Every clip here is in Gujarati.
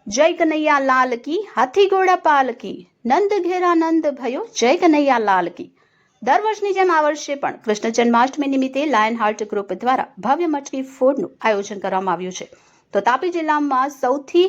जय कन्हैया लाल की हाथी घोड़ा पाल की नंद घेरा नंद भयो जय कन्हैया लाल की। દર વર્ષની જેમ આ વર્ષે પણ કૃષ્ણ જન્માષ્ટમી નિમિત્તે લાયન હાર્ટ ગ્રુપ દ્વારા ભવ્ય મટકી ફોડનું આયોજન કરવામાં આવ્યું છે। તો તાપી જિલ્લામાં સૌથી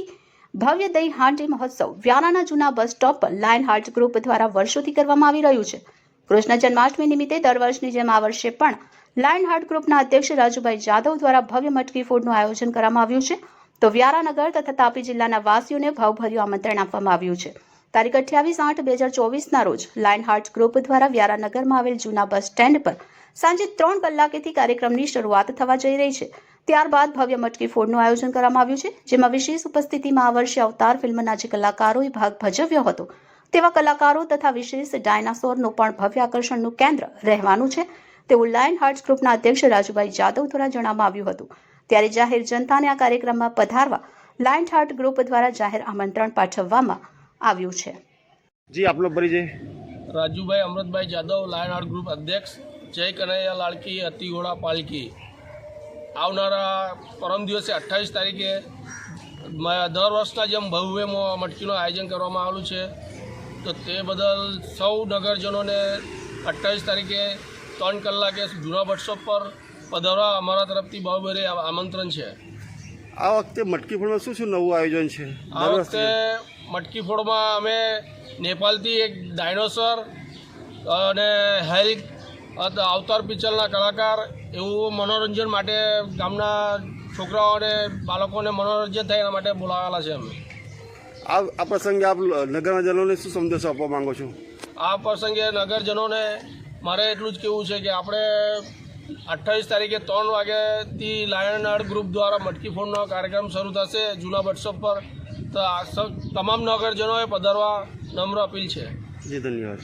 ભવ્ય દહીં હાંડી મહોત્સવ વ્યારાના જૂના બસ સ્ટોપ પર લાયન હાર્ટ ગ્રુપ દ્વારા વર્ષોથી કરવામાં આવી રહ્યું છે। કૃષ્ણ જન્માષ્ટમી નિમિત્તે દર વર્ષની જેમ આ વર્ષે પણ લાયન હાર્ટ ગ્રુપના અધ્યક્ષ રાજુભાઈ જાદવ દ્વારા ભવ્ય મટકી ફોડનું આયોજન કરવામાં આવ્યું છે। તો વ્યારાનગર તથા તાપી જિલ્લાના વાસીઓને ભાવભર્યું આમંત્રણ આપવામાં આવ્યું છે। તારીખ 28/8/2024 રોજ લાયન હાર્ટ ગ્રુપ દ્વારા વ્યારાનગરમાં આવેલ જૂના બસ સ્ટેન્ડ પર સાંજે 3 કલાકેથી કાર્યક્રમની શરૂઆત થવા જઈ રહી છે। ત્યારબાદ ભવ્ય મટકી ફોડનું આયોજન કરવામાં આવ્યું છે, જેમાં વિશેષ ઉપસ્થિતિમાં આ વર્ષે અવતાર ફિલ્મના જે કલાકારોએ ભાગ ભજવ્યો હતો તેવા કલાકારો તથા વિશેષ ડાયનાસોરનું પણ ભવ્ય આકર્ષણનું કેન્દ્ર રહેવાનું છે તેવું લાયન હાર્ટ ગ્રુપના અધ્યક્ષ રાજુભાઈ જાદવ દ્વારા જણાવવામાં આવ્યું હતું। ત્યારે જાહેર જનતાને આ કાર્યક્રમમાં પધારવા લાયન હાર્ટ ગ્રુપ દ્વારા જાહેર આમંત્રણ પાઠવવામાં આવ્યું છે। जी आप लोग परिचय। Rajubhai Amrutbhai Jadav lion heart group अध्यक्ष जय कन्हैया लाड़की अति घोड़ा पालकी। आवनारा परम दिवसे 28 तारीखे दर वर्षना जेम भव्य मटकीનું આયોજન કરવામાં આવેલું છે, તો તે બદલ સૌ નગરજનોને 28 તારીખે 3 કલાકે જૂના બસ સ્ટોપ પર પધારવા અમારા તરફથી ભાવભરે આમંત્રણ છે। આ વખતે મટકી ફોડમાં શું નવું આયોજન છે? આ વખતે મટકી ફોડમાં અમે નેપાળથી એક ડાયનોસોર અને હેલ્ક અવતાર પિક્ચરના કલાકાર એવું મનોરંજન માટે ગામના છોકરાઓ અને બાળકોને મનોરંજન થાય એના માટે બોલાવેલા છે અમે। આ પ્રસંગે આપ નગરજનોને શું સંદેશો આપવા માંગો છો? આ પ્રસંગે નગરજનોને મારે એટલું જ કહેવું છે કે આપણે 28 તારીખે 3 વાગ્યાથી લાયન હાર્ટ ગ્રુપ દ્વારા મટકી ફોડનો કાર્યક્રમ શરૂ થશે જૂના બસ સ્ટોપ પર। તો આ તમામ નગરજનોએ પધારવા નમ્ર અપીલ છે। જી ધન્યવાદ।